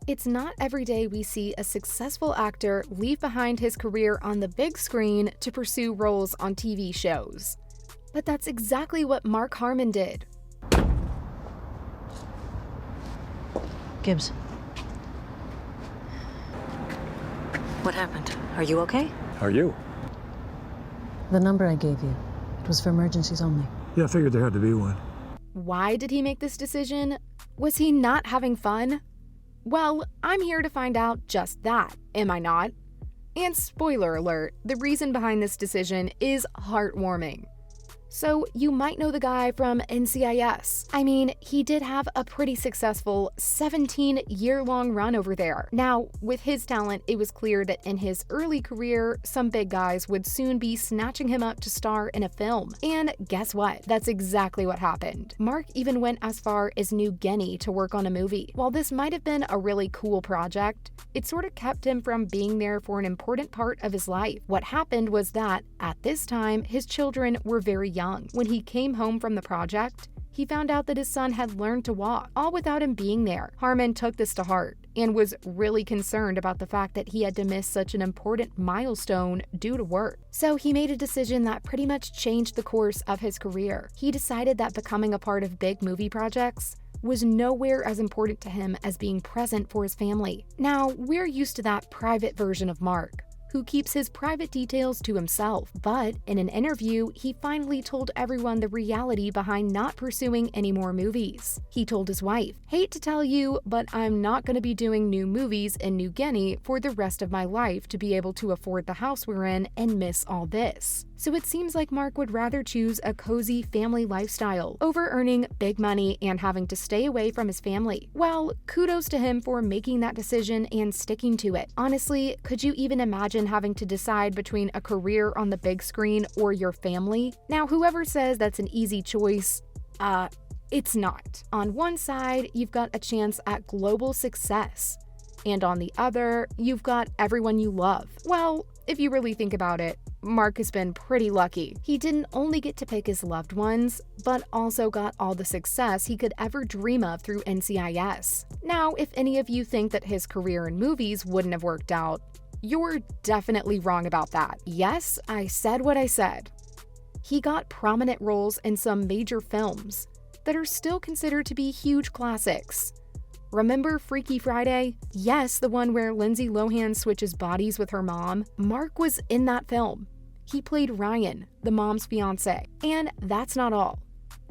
It's not every day we see a successful actor leave behind his career on the big screen to pursue roles on TV shows. But that's exactly what Mark Harmon did. Gibbs. What happened? Are you okay? How are you? The number I gave you, it was for emergencies only. Yeah, I figured there had to be one. Why did he make this decision? Was he not having fun? Well, I'm here to find out just that, am I not? And spoiler alert, the reason behind this decision is heartwarming. So you might know the guy from NCIS. I mean, he did have a pretty successful 17-year-long run over there. Now, with his talent, it was clear that in his early career, some big guys would soon be snatching him up to star in a film. And guess what? That's exactly what happened. Mark even went as far as New Guinea to work on a movie. While this might have been a really cool project, it sort of kept him from being there for an important part of his life. What happened was that, at this time, his children were very young. When he came home from the project, he found out that his son had learned to walk, all without him being there. Harmon took this to heart and was really concerned about the fact that he had to miss such an important milestone due to work. So he made a decision that pretty much changed the course of his career. He decided that becoming a part of big movie projects was nowhere as important to him as being present for his family. Now, we're used to that private version of Mark, who keeps his private details to himself. But in an interview, he finally told everyone the reality behind not pursuing any more movies. He told his wife, "Hate to tell you, but I'm not going to be doing new movies in New Guinea for the rest of my life to be able to afford the house we're in and miss all this." So it seems like Mark would rather choose a cozy family lifestyle over earning big money and having to stay away from his family. Well, kudos to him for making that decision and sticking to it. Honestly, could you even imagine having to decide between a career on the big screen or your family? Now, whoever says that's an easy choice, it's not. On one side, you've got a chance at global success, and on the other, you've got everyone you love. Well, if you really think about it, Mark has been pretty lucky. He didn't only get to pick his loved ones, but also got all the success he could ever dream of through NCIS. Now, if any of you think that his career in movies wouldn't have worked out, you're definitely wrong about that. Yes, I said what I said. He got prominent roles in some major films that are still considered to be huge classics. Remember Freaky Friday? Yes, the one where Lindsay Lohan switches bodies with her mom. Mark was in that film. He played Ryan, the mom's fiance. And that's not all.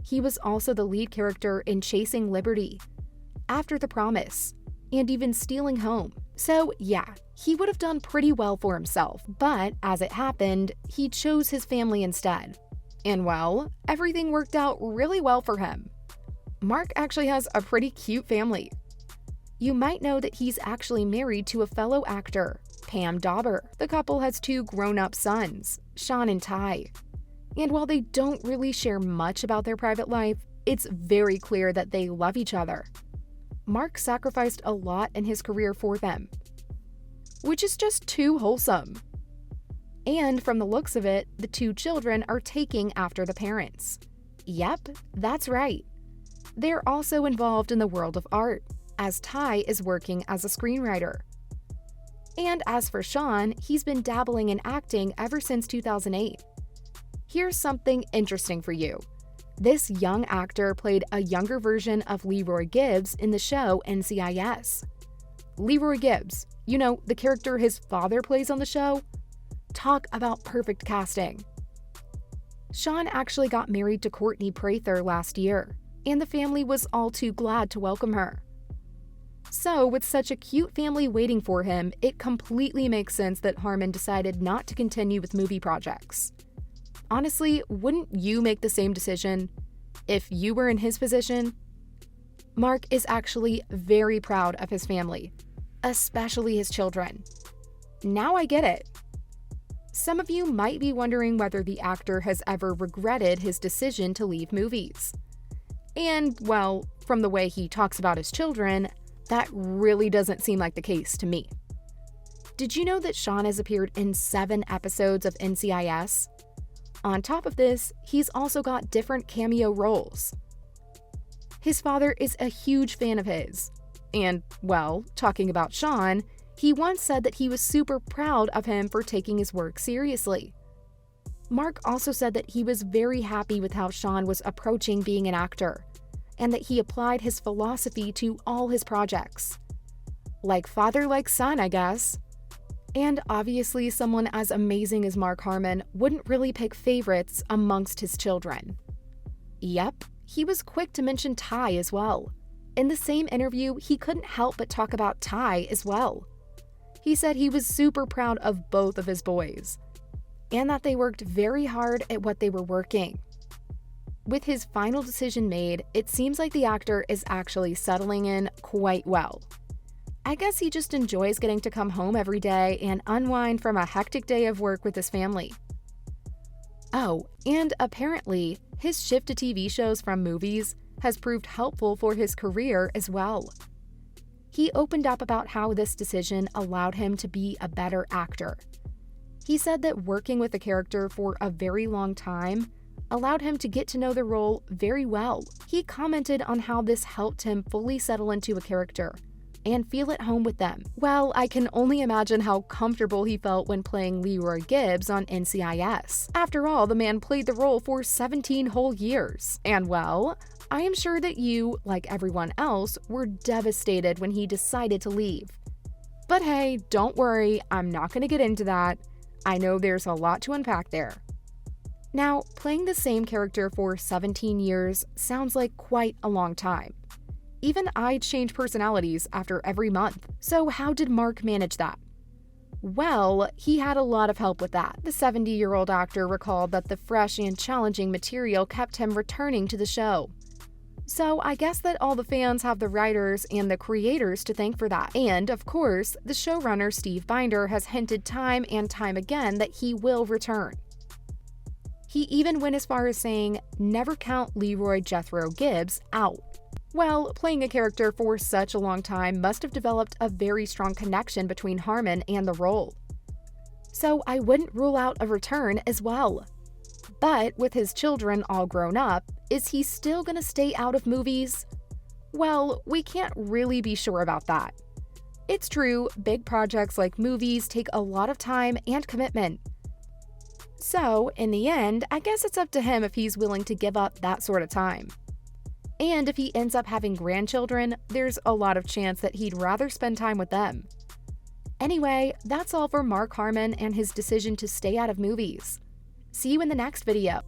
He was also the lead character in Chasing Liberty, After the Promise, and even Stealing Home. So yeah, he would have done pretty well for himself, but as it happened, he chose his family instead. And well, everything worked out really well for him. Mark actually has a pretty cute family. You might know that he's actually married to a fellow actor, Pam Dauber. The couple has 2 grown-up sons, Sean and Ty. And while they don't really share much about their private life, it's very clear that they love each other. Mark sacrificed a lot in his career for them, which is just too wholesome. And from the looks of it, the 2 children are taking after the parents. Yep, that's right. They're also involved in the world of art, as Ty is working as a screenwriter. And as for Sean, he's been dabbling in acting ever since 2008. Here's something interesting for you. This young actor played a younger version of Leroy Gibbs in the show NCIS. Leroy Gibbs, you know, the character his father plays on the show? Talk about perfect casting. Sean actually got married to Courtney Prather last year, and the family was all too glad to welcome her. So, with such a cute family waiting for him, it completely makes sense that Harmon decided not to continue with movie projects. Honestly, wouldn't you make the same decision if you were in his position? Mark is actually very proud of his family, especially his children. Now I get it. Some of you might be wondering whether the actor has ever regretted his decision to leave movies. And, well, from the way he talks about his children, that really doesn't seem like the case to me. Did you know that Sean has appeared in 7 episodes of NCIS? On top of this, he's also got different cameo roles. His father is a huge fan of his, And, well, talking about Sean, he once said that he was super proud of him for taking his work seriously. Mark also said that he was very happy with how Sean was approaching being an actor, and that he applied his philosophy to all his projects. Like father, like son, I guess. And obviously, someone as amazing as Mark Harmon wouldn't really pick favorites amongst his children. Yep, he was quick to mention Ty as well. In the same interview, he couldn't help but talk about Ty as well. He said he was super proud of both of his boys, and that they worked very hard at what they were working. With his final decision made, it seems like the actor is actually settling in quite well. I guess he just enjoys getting to come home every day and unwind from a hectic day of work with his family. Oh, and apparently, his shift to TV shows from movies has proved helpful for his career as well. He opened up about how this decision allowed him to be a better actor. He said that working with the character for a very long time allowed him to get to know the role very well. He commented on how this helped him fully settle into a character and feel at home with them. Well, I can only imagine how comfortable he felt when playing Leroy Gibbs on NCIS. After all, the man played the role for 17 whole years. And well, I am sure that you, like everyone else, were devastated when he decided to leave. But hey, don't worry, I'm not going to get into that. I know there's a lot to unpack there. Now, playing the same character for 17 years sounds like quite a long time. Even I change personalities after every month. So how did Mark manage that? Well, he had a lot of help with that. The 70-year-old actor recalled that the fresh and challenging material kept him returning to the show. So I guess that all the fans have the writers and the creators to thank for that. And, of course, the showrunner Steve Binder has hinted time and time again that he will return. He even went as far as saying, never count Leroy Jethro Gibbs out. Well, playing a character for such a long time must have developed a very strong connection between Harmon and the role. So I wouldn't rule out a return as well. But with his children all grown up, is he still gonna stay out of movies? Well, we can't really be sure about that. It's true, big projects like movies take a lot of time and commitment. So, in the end, I guess it's up to him if he's willing to give up that sort of time. And if he ends up having grandchildren, there's a lot of chance that he'd rather spend time with them. Anyway, that's all for Mark Harmon and his decision to stay out of movies. See you in the next video.